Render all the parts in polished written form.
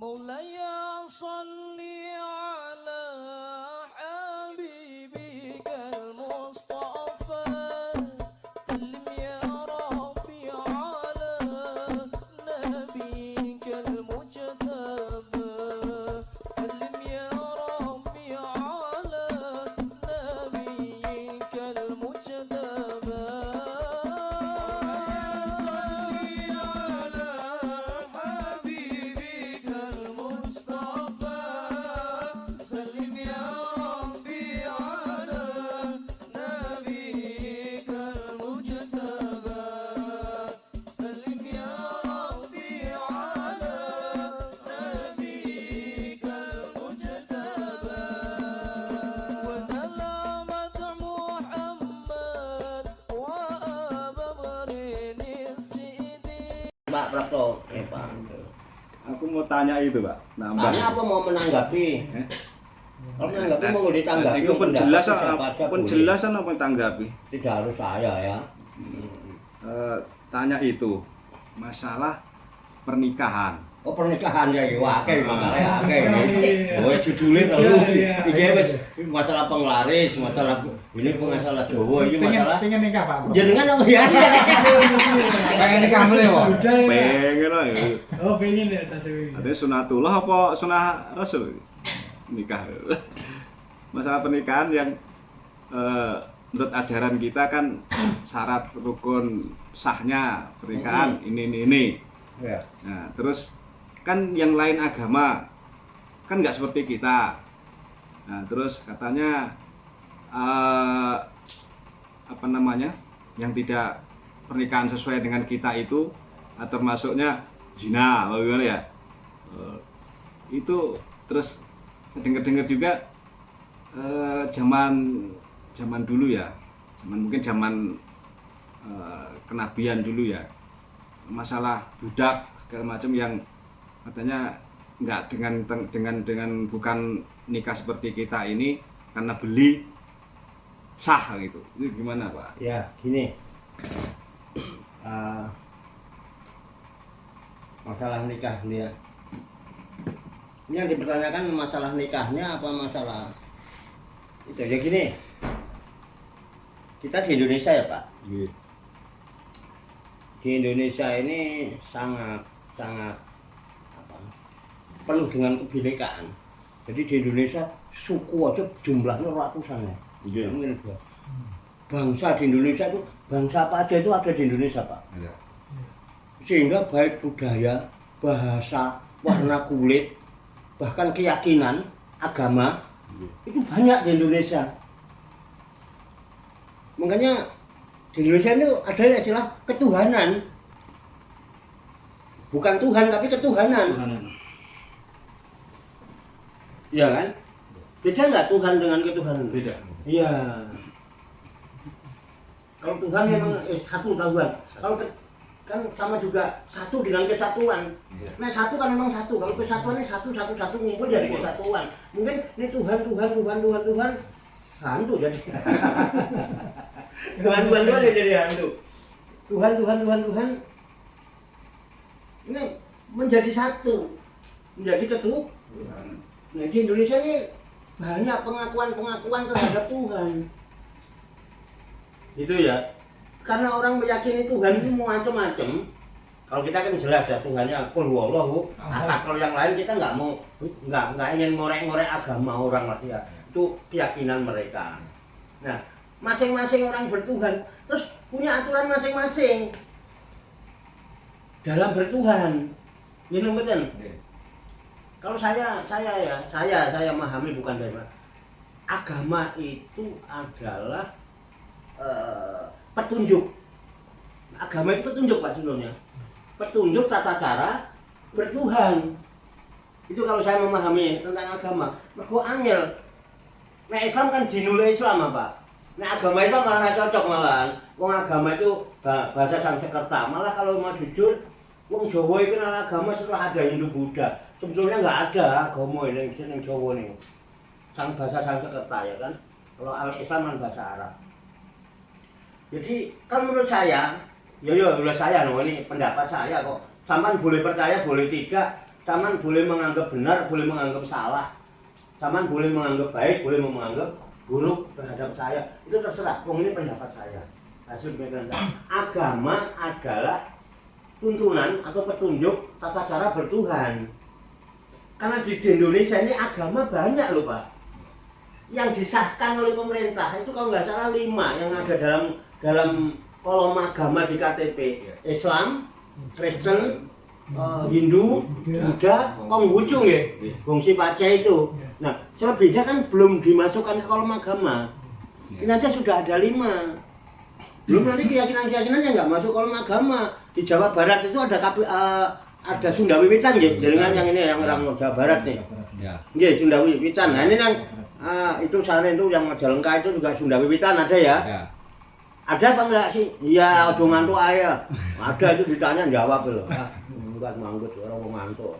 مولاي صل على حبيبك المصطفى سلم يا ربي على نبيك المجتبى سلم يا ربي على نبيك المجتبى Pak Prapto, Pak. Aku mau tanya itu, Pak. Nambah. Tanya apa mau menanggapi? Kalau menanggapi mau ditanggapi. Itu penjelasan apa tanggapi? Tidak harus saya ya. Tanya itu masalah pernikahan. Oh pernikahan ya, wakil masalahnya akeh. Oh judulnya terlalu. Iki wis masalah penglaris, masalah ini masalah Jawa, ini masalah. Pengen nikah Pak. Jenengan apa ya? Pengen nikah boleh Pak. Pengen lah. Oh pengen ya tas ini. Ada sunatullah apa sunah rasul? Nikah. Masalah pernikahan yang menurut ajaran kita kan syarat rukun sahnya pernikahan ini. Ya. Nah, terus kan yang lain agama kan nggak seperti kita. Nah, terus katanya apa namanya yang tidak pernikahan sesuai dengan kita itu termasuknya zina, bagaimana ya? Itu terus saya dengar juga zaman dulu ya, mungkin zaman kenabian dulu ya, masalah budak segala macam yang katanya nggak dengan bukan nikah seperti kita ini karena beli sah gitu. Itu gimana Pak? Ya gini, masalah nikah dia. Ini yang dipertanyakan masalah nikahnya apa masalah itu ya gini. Kita di Indonesia ya Pak. Iya. Di Indonesia ini sangat penuh dengan kebinekaan. Jadi di Indonesia suku aja jumlahnya ratusan ya. Iya. Mungkin bangsa di Indonesia itu bangsa apa aja itu ada di Indonesia Pak. Iya. Sehingga baik budaya, bahasa, warna kulit, bahkan keyakinan, agama itu banyak di Indonesia. Makanya di Indonesia itu ada istilah ketuhanan. Bukan Tuhan tapi ketuhanan. Iya kan? Beda nggak Tuhan dengan ketuhanan? Beda. Iya. Kalau Tuhan memang satu Tuhan. Kalau kan sama juga satu dengan kesatuan. Iya. Nah satu kan memang satu. Kalau kesatuannya satu ngumpul jadi kesatuan. Mungkin ini Tuhan hantu jadi. Tuhan jadi hantu. Tuhan ini menjadi satu, menjadi ketuhanan. Nah di Indonesia ini banyak pengakuan terhadap Tuhan. Itu ya. Karena orang meyakini Tuhan itu macam-macam. Kalau kita kan jelas ya Tuhannya Qul huwallahu ahad. Kalau yang lain kita nggak ingin ngorek-ngorek agama orang lagi ya. Itu keyakinan mereka. Nah, masing-masing orang bertuhan terus punya aturan masing-masing dalam bertuhan. Ini betul. Kalau saya memahami bukan dari mana. Agama itu adalah petunjuk. Agama itu petunjuk Pak sebelumnya. Petunjuk tata cara bertuhan. Itu kalau saya memahami tentang agama. Mergo angel. Nah Islam kan dinulai Islam Pak. Nah agama Islam malah cocok malahan. Wong agama itu bahasa Sanskerta. Malah kalau mau jujur, wong Jawa itu agama setelah ada Hindu Buddha. Sebetulnya nggak ada agama ini yang Jawa nih. Bahasa Sanskerta ya kan. Kalau Islam kan bahasa Arab. Jadi kalau menurut saya, menurut saya ini pendapat saya kok. Sampean boleh percaya boleh tidak. Saman boleh menganggap benar, boleh menganggap salah. Saman boleh menganggap baik, boleh menganggap buruk terhadap saya. Itu terserah. Ini pendapat saya. Hasil pemikiran saya. Agama adalah tuntunan atau petunjuk tata cara bertuhan. Karena di Indonesia ini agama banyak loh Pak. Yang disahkan oleh pemerintah itu kalau nggak salah 5 yang ada dalam kolom agama di KTP. Islam, Kristen, Hindu, Buddha, Konghucu ya, Gongsi Pace itu. Nah, selebihnya kan belum dimasukkan ke kolom agama. Ini aja sudah ada 5. Belum nanti keyakinan-keyakinan yang nggak masuk kolom agama. Di Jawa Barat itu ada Sunda Wiwitan ya, jaringan yang ini yang orang Jawa Barat nih. Iya, Sunda Wiwitan. Nah, ini yang itu sana itu yang Majalengka itu juga Sunda Wiwitan ada ya. Ada apa enggak sih? Iya, ojo ngantuk aja. Ada itu ditanya jawab loh. Enggak manggut orang mau ngantuk.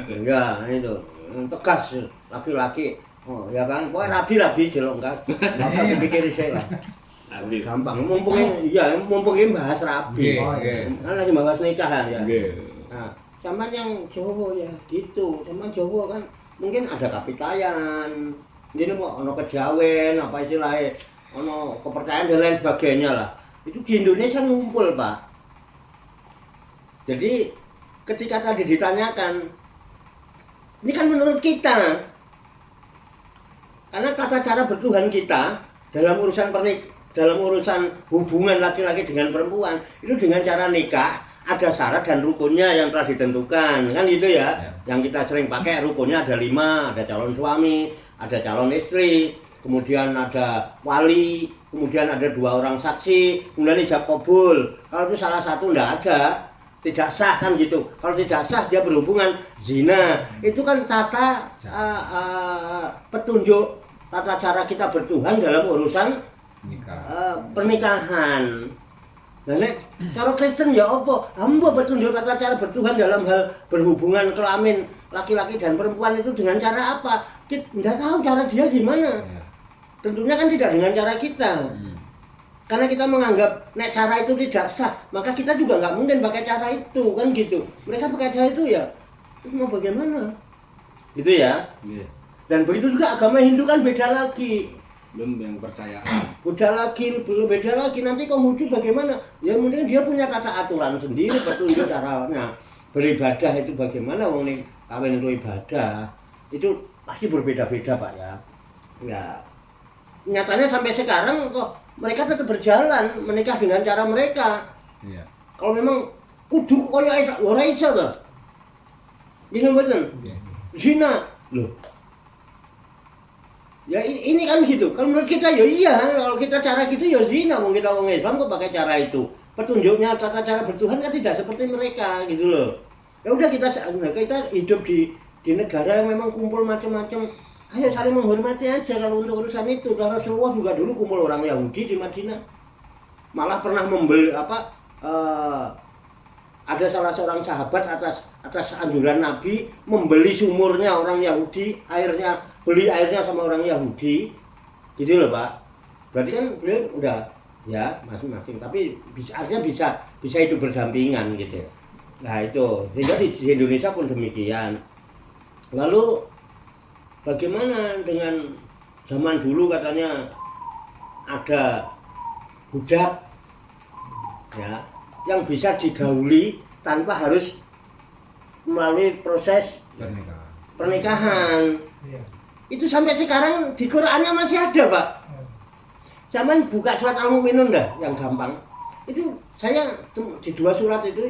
Enggak, itu tegas laki-laki. Oh, ya kan? Pokoknya rabi jelok enggak. Enggak usah dipikirin saya lah. Gampang. Mumpungin bahas rabi. Kan lagi bahas nikahan ya. Nah, zaman yang Jawa ya gitu. Zaman Jawa kan mungkin ada kapitayan. Ini mau ono kejawen apa istilahnya? Ono kepercayaan dan lain sebagainya lah. Itu di Indonesia ngumpul Pak. Jadi ketika tadi ditanyakan, ini kan menurut kita, karena tata cara bertuhan kita dalam urusan hubungan laki-laki dengan perempuan itu dengan cara nikah ada syarat dan rukunnya yang telah ditentukan kan gitu ya. Yang kita sering pakai rukunnya ada 5, ada calon suami, ada calon istri. Kemudian ada wali, kemudian ada 2 orang saksi, kemudian ijab kabul. Kalau itu salah satu enggak ada, tidak sah kan gitu. Kalau tidak sah dia berhubungan zina. Itu kan petunjuk tata cara kita bertuhan dalam urusan pernikahan. Nah, kalau Kristen ya apa? Hamba petunjuk tata cara bertuhan dalam hal berhubungan kelamin laki-laki dan perempuan itu dengan cara apa? Kita enggak tahu cara dia gimana. Tentunya kan tidak dengan cara kita. Karena kita menganggap nek cara itu tidak sah, maka kita juga nggak mungkin pakai cara itu kan gitu. Mereka pakai cara itu ya, itu mau bagaimana? Gitu ya. Dan begitu juga agama Hindu kan beda lagi. Belum yang percaya. Belum beda lagi. Nanti Konghucu bagaimana? Ya mungkin dia punya tata aturan sendiri, petunjuk caranya beribadah itu bagaimana. Wong ning kawin itu ibadah. Itu pasti berbeda-beda Pak ya. Ya. Nyatanya sampai sekarang kok mereka tetap berjalan menikah dengan cara mereka. Iya. Kalau memang kudu koyo ora iso to. Ini mboten. Zina. Loh. Ya ini kan gitu. Kalau menurut kita ya iya, kalau kita cara gitu ya zina. Wong kita wong Islam kok pakai cara itu. Petunjuknya tata cara bertuhan kan tidak seperti mereka gitu loh. Ya udah kita hidup di negara yang memang kumpul macam-macam. Ayo saling menghormati aja kalau untuk urusan itu. Karena Rasulullah juga dulu kumpul orang Yahudi di Madinah. Malah pernah membeli ada salah seorang sahabat atas anjuran Nabi membeli sumurnya orang Yahudi, beli airnya sama orang Yahudi. Gitu loh Pak. Berarti kan beliau udah ya masing-masing, tapi artinya bisa hidup berdampingan gitu. Nah itu, sehingga di Indonesia pun demikian. Lalu bagaimana dengan zaman dulu katanya ada budak ya yang bisa digauli tanpa harus melalui proses pernikahan. Itu sampai sekarang di Qur'annya masih ada Pak. Zaman buka surat Al-Mu'minun dah yang gampang. Itu saya di 2 surat itu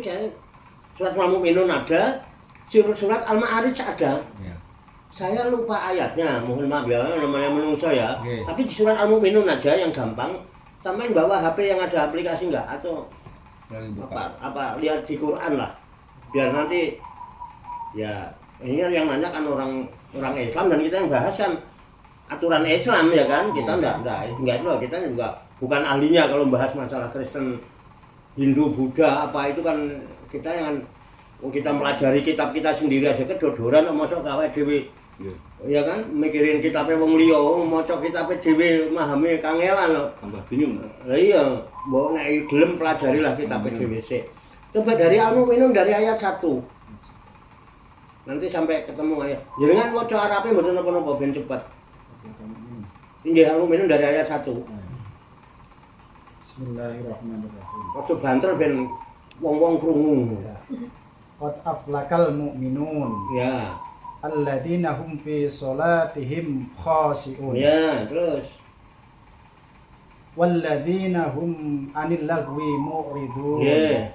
surat Al-Mu'minun ada, surat Al-Ma'arij ada. Saya lupa ayatnya, mohon maaf ya, namanya menungso ya. Tapi di surat Al-Mu'minun aja yang gampang. Sampai bawa HP yang ada aplikasi enggak atau apa lihat di Quran lah. Biar nanti ya ini yang nanya kan orang Islam dan kita yang bahas kan aturan Islam ya kan. Kita enggak itu loh, kita juga bukan ahlinya kalau bahas masalah Kristen, Hindu, Buddha apa itu kan kita yang kita pelajari kitab kita sendiri aja kedodoran mosok gawe dhewe. Ya kan mikirin kitabnya wong liya, maca kitabe dhewe memahami kangelan lho. Tambah bingung. Lah iya, mbok nek gelem pelajarilah kitabe dhewe sik. Coba dari Al-Mu'minun dari ayat 1. Nanti sampai ketemu ayat. Jangan maca Arabe mboten napa-napa ben cepet. Inggih minum dari ayat 1. Bismillahirrahmanirrahim. Ojo banter ben wong-wong krungu. Qad aflakal mu'minun Ya. alladzina hum fi sholatihim khashi'un. Ya, terus. Walladzina hum 'anil lagwi mu'ridun. Ya.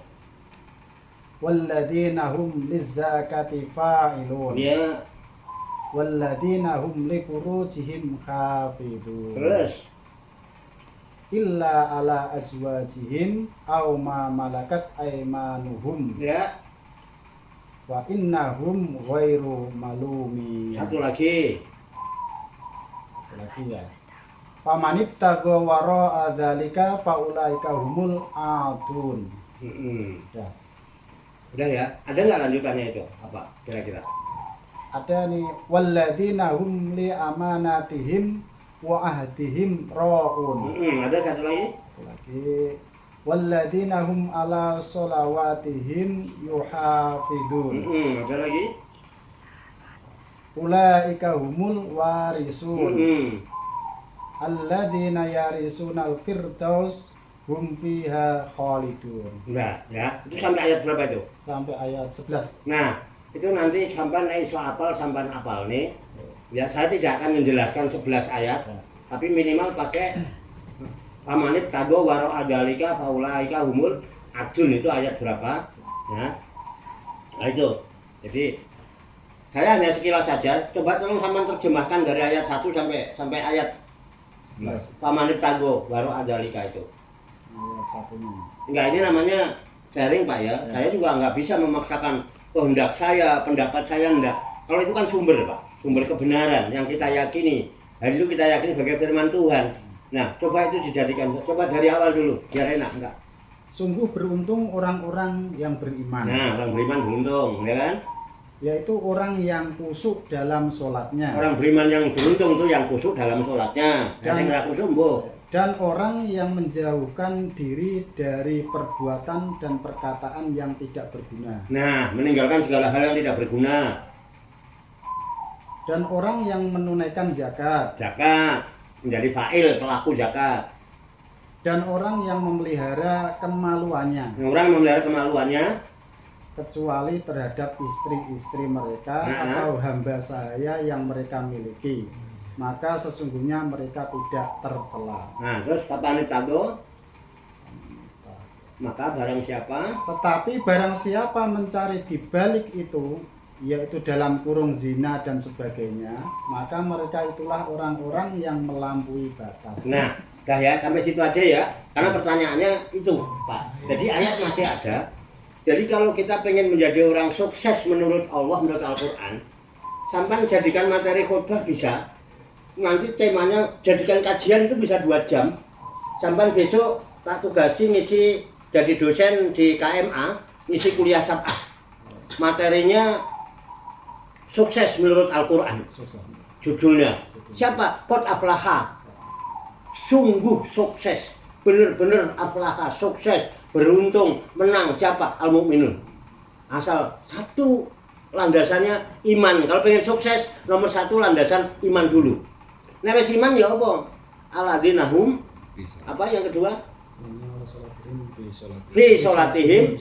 Walladzina hum lizzakati fa'ilun. Ya. Walladzina hum lifurujihim hafidun. Terus. Illa ala azwajihim aw ma malakat aymanuhum Ya. wa innahum ghairu malumin. Satu lagi. Lagi ya. Famanib tago waro adzalika faulaika humul adun. Ya. Udah ya. Ada nggak lanjutannya itu? Apa kira-kira? Ada nih walladzina hum li amanatihim wa ahdihim raun. Ada satu lagi. Lagi walladzina hum ala sholawatihim yuhafidun. Ada lagi. Ulaika humul warisun. Alladzina yarisunal firdaus hum fiha khalidun. Udah ya. Itu sampai ayat berapa itu? Sampai ayat 11. Nah, itu nanti sampai iso apal sampai apal nih. Ya, saya tidak akan menjelaskan 11 ayat, tapi minimal pakai pamanit tado waro adalika faulaika humul adun itu ayat berapa? Ya. Nah, itu. Jadi saya hanya sekilas saja. Coba tolong sampean terjemahkan dari ayat 1 sampai ayat 11. pamanit tado waro adalika itu. Ayat 1-nya. Enggak, ini namanya sharing Pak ya. Saya juga nggak bisa memaksakan kehendak saya, pendapat saya enggak. Kalau itu kan sumber Pak, sumber kebenaran yang kita yakini. Hari itu kita yakini sebagai firman Tuhan. Nah, coba itu dijadikan, coba dari awal dulu, biar enak enggak? Sungguh beruntung orang-orang yang beriman. Nah, orang beriman beruntung, ya kan? Yaitu orang yang khusyuk dalam sholatnya. Orang beriman yang beruntung itu yang khusyuk dalam sholatnya. Yang nggak khusyuk, mbuh. Dan orang yang menjauhkan diri dari perbuatan dan perkataan yang tidak berguna. Nah, meninggalkan segala hal yang tidak berguna. Dan orang yang menunaikan zakat. Zakat, menjadi fa'il, pelaku zakat. Dan orang yang memelihara kemaluannya. Orang memelihara kemaluannya, Kecuali terhadap istri-istri mereka atau hamba sahaya yang mereka miliki. Maka sesungguhnya mereka tidak tercela. nah terus papanit tado, maka barang siapa Tetapi barang siapa mencari di balik itu, yaitu dalam kurung zina dan sebagainya, maka mereka itulah orang-orang yang melampaui batas. nah dah ya sampai situ aja ya, karena pertanyaannya itu Pak. Jadi ayat masih ada. Jadi kalau kita pengen menjadi orang sukses menurut Allah, menurut Al-Quran, sampai jadikan materi khutbah bisa. Nanti temanya jadikan kajian itu bisa 2 jam. Sampai besok tak tugasi ngisi jadi dosen di KMA, ngisi kuliah sab'ah. Materinya sukses menurut Al-Quran. Judulnya siapa? Qad aflaha. Sungguh sukses. Bener-bener aflaha, sukses, beruntung, menang. Siapa? Al-Mu'minun. Asal satu landasannya iman. Kalau pengen sukses, nomor 1 landasan iman dulu. Nah, wis iman ya apa? Alladzina hum, apa yang kedua? Fi sholatihim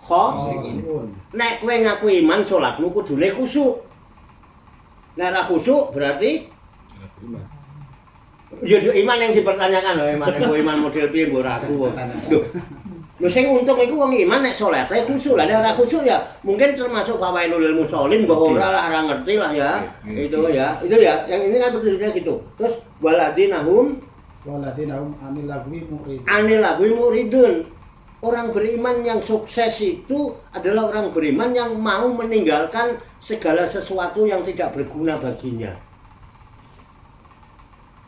khashi'un. Nek kowe ngaku iman, salatmu kudune khusyuk. Nek ora khusyuk berarti ya iman yang dipertanyakan loh, iman model piye mbok ragu. Lho sing untung iku wong iman nek salate khusyuk. Lah nek ora khusyuk ya mungkin termasuk fawailul lil musholin, mbok ora ngerti lah ya. Itu ya. Yang ini kan betulnya gitu. Terus waladinahum anil lagwi mu'ridun. Anil lagwi mu'ridun. Orang beriman yang sukses itu adalah orang beriman yang mau meninggalkan segala sesuatu yang tidak berguna baginya.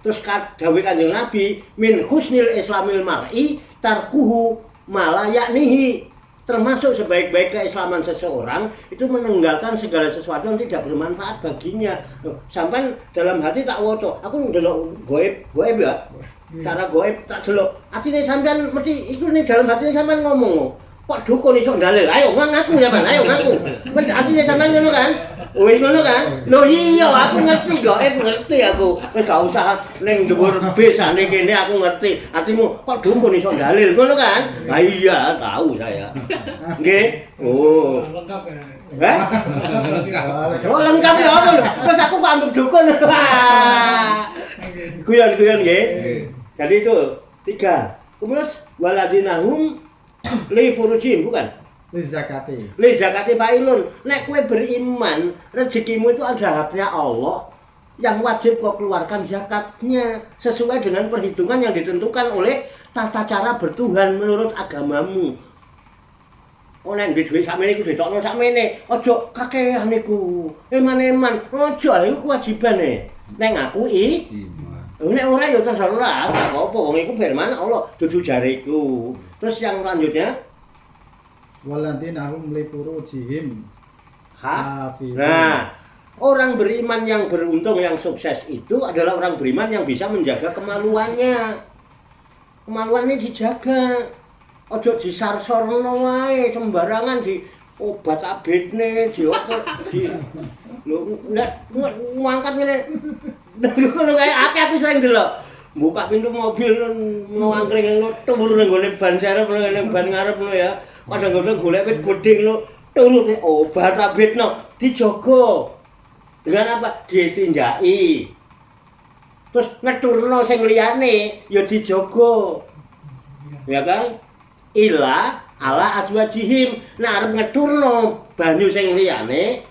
Terus dawuh Kanjeng Nabi, min husnil islamil mar'i tarkuhu mala yaknihi. Termasuk sebaik-baik keislaman seseorang itu meninggalkan segala sesuatu yang tidak bermanfaat baginya. Sampai dalam hati tak woto, aku ndelok goib ya. Cara goib tak delok. Atine sampean mesti iku ning dalam hatine sampean ngomong. kok dukun iso dalil. Ayo ngaku ya, Mas. Ayo ngaku. Wis artine sampean ngono kan? Wis ngono kan? Lho iya, aku ngerti kok. Ngerti aku. Wis gak usah ning dhuwur besane kene aku ngerti. Artimu kok dukun iso dalil ngono kan? Lah iya, tahu saya. Nggih. Oh. Lengkap ya. Hah? Oh, lengkap ya apa lho? Terus aku kok anggap dukun. Guyon nggih. Jadi itu 3. Kemudian waladinahum li furujim bukan? Li zakati. Li zakati failun. Nek kowe beriman, rezekimu itu ada haknya Allah yang wajib kau keluarkan zakatnya sesuai dengan perhitungan yang ditentukan oleh tata cara bertuhan menurut agamamu. Oh nek duwe sakmene iku ditokno sakmene, aja kakehan iku. Eman-eman, aja iku kewajibane. Nek ngakui nek ora ya terserah, gak apa-apa wong iku firman Allah dudu jariku. Terus yang selanjutnya Waladina hum li furujihim hafizun. Nah, orang beriman yang beruntung yang sukses itu adalah orang beriman yang bisa menjaga kemaluannya. Kemaluannya dijaga. Ojo disarsorno wae sembarangan di obat abetne, di opo di lho nek ngangkat ngene. Ngono kae akeh aku sering delok. Buka pintu mobil ngangkring turu ning gone ban serep ning ban ngarep lho ya. Kadang-kadang golek wit godhing lho turu obat abetno dijogo. Dengan apa? Ditinjaki. Terus ngeturno sing liyane ya dijogo. Ya kan? Ila ala aswajihim. Nah arep ngeturno banyu sing liyane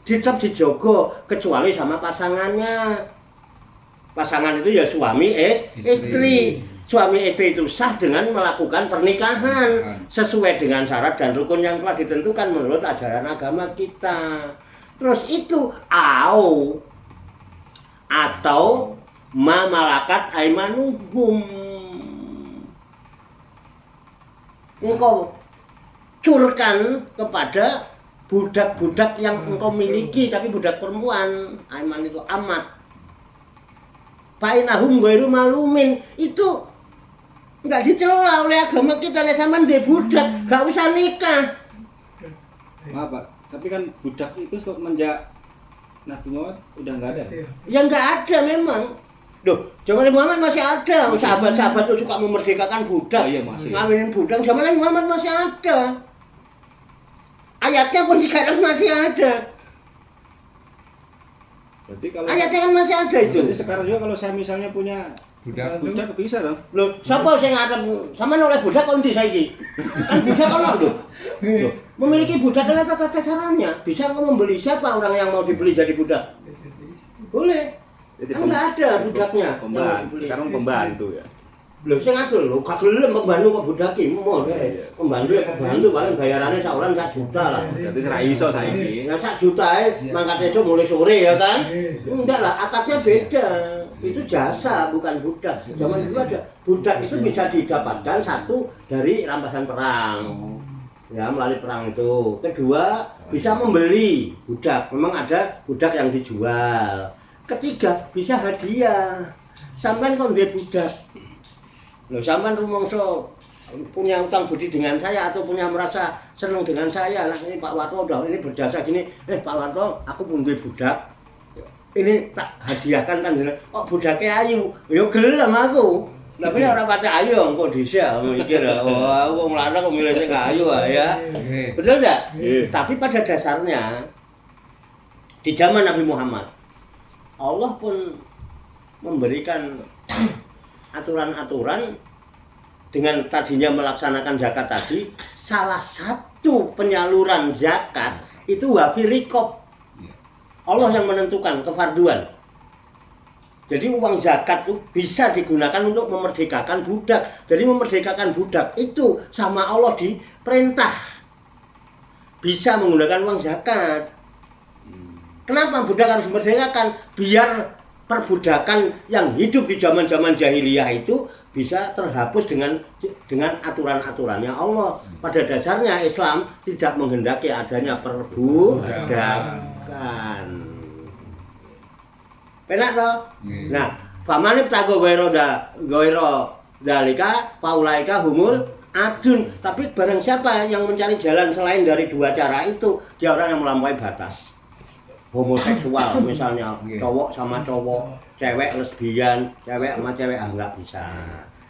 tetap dijogo kecuali sama pasangannya. Pasangan itu ya suami istri. Suami istri itu sah dengan melakukan pernikahan sesuai dengan syarat dan rukun yang telah ditentukan menurut ajaran agama kita. Terus itu atau ma malakat aimanuhum. Engkau curkan kepada budak-budak yang engkau miliki, tapi budak perempuan. Aiman itu amat. Painahum ghairu malumin, itu enggak dicela oleh agama kita. Nek sampean duwe budak, enggak usah nikah. Maaf Pak, tapi kan budak itu semenjak Nabi Muhammad udah nggak ada. Ya enggak ada memang. Loh, zaman Nabi Muhammad masih ada. Sahabat-sahabat itu suka memerdekakan budak. Oh, iya, masih. Ngawinin budak, zaman Nabi Muhammad masih ada. Ayatnya pun sekarang masih ada. Berarti kalau Ayatnya kan masih ada itu. Jadi sekarang juga kalau saya misalnya punya budak bisa dong. Loh, sapa sing arep sampean oleh budak kok endi saiki? Kan budak ono lho. Loh, memiliki budak kan ada tata caranya. Bisa kok membeli siapa orang yang mau dibeli jadi budak? Boleh. Jadi Kan enggak ada budaknya. Pembantu. Sekarang pembantu ya. Lho sing ngatur lho, gak gelem pembantu kok budaki mo kae. Pembantu ya pembantu paling bayarannya sak orang 1 juta lah. Berarti ora iso saiki. Ya 1 juta mangkat esuk mulai sore ya kan? Enggak lah, akadnya beda. Itu jasa bukan budak. Zaman dulu ada budak itu bisa didapatkan satu dari rampasan perang. Ya melalui perang itu. Kedua bisa membeli budak. Memang ada budak yang dijual. Ketiga bisa hadiah. Sampean kok duwe budak. Loh sampean rumangsa punya utang budi dengan saya atau punya merasa senang dengan saya. Nah ini Pak Warto udah ini berjasa gini. Pak Warto aku pun duwe budak. Ini tak hadiahkan kan. Oh budaknya ayu. Ya gelem aku. Tapi ora pati ayu engko dhisik mikir. Wah, wong lanang kok milih sing ayu ya. Betul enggak? Tapi pada dasarnya di zaman Nabi Muhammad Allah pun memberikan aturan-aturan dengan tadinya melaksanakan zakat tadi. Salah satu penyaluran zakat itu wafi rikob. Allah yang menentukan kefarduan. Jadi uang zakat itu bisa digunakan untuk memerdekakan budak. Jadi memerdekakan budak itu sama Allah diperintah bisa menggunakan uang zakat. Kenapa budak harus merdekakan? Biar perbudakan yang hidup di zaman-zaman jahiliyah itu bisa terhapus dengan aturan-aturannya Allah. Pada dasarnya Islam tidak menghendaki adanya perbudakan. Penak toh? Nah, famanib tago goiro dalika paulaika humul adun, tapi barang siapa yang mencari jalan selain dari dua cara itu, dia orang yang melampaui batas. Homoseksual misalnya, cowok sama cowok, cewek lesbian, cewek sama cewek nggak bisa.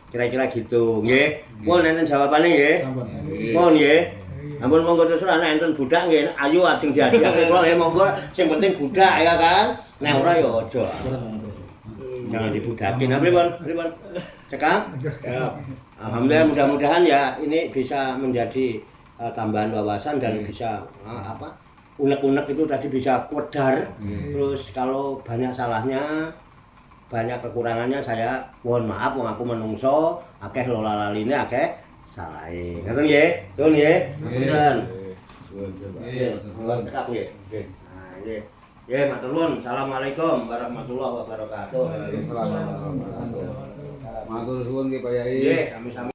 Kira-kira gitu, nggih. Pun enten jawabannya nggih. Pun nggih. Ampun monggo terserah nek enten budak nggih, ayo ajeng diadiake kula nggih monggo, sing penting budak ya kan. Nek ora ya aja. Jangan dibudakin. Nah, pripun? Cekap? Ya. Alhamdulillah mudah-mudahan ya ini bisa menjadi tambahan wawasan dan bisa unek-unek itu tadi bisa kodar. Terus kalau banyak salahnya, banyak kekurangannya saya mohon maaf wong aku menungso akeh lola laline akeh salahe. Ngoten nggih? Sun nggih. Ngapunten. Nggih. Cekap nggih. Nah, nggih. Ya, matur nuwun. Assalamualaikum warahmatullahi wabarakatuh. Matur suwun nggih Pak Yai. Nggih, sami-sami.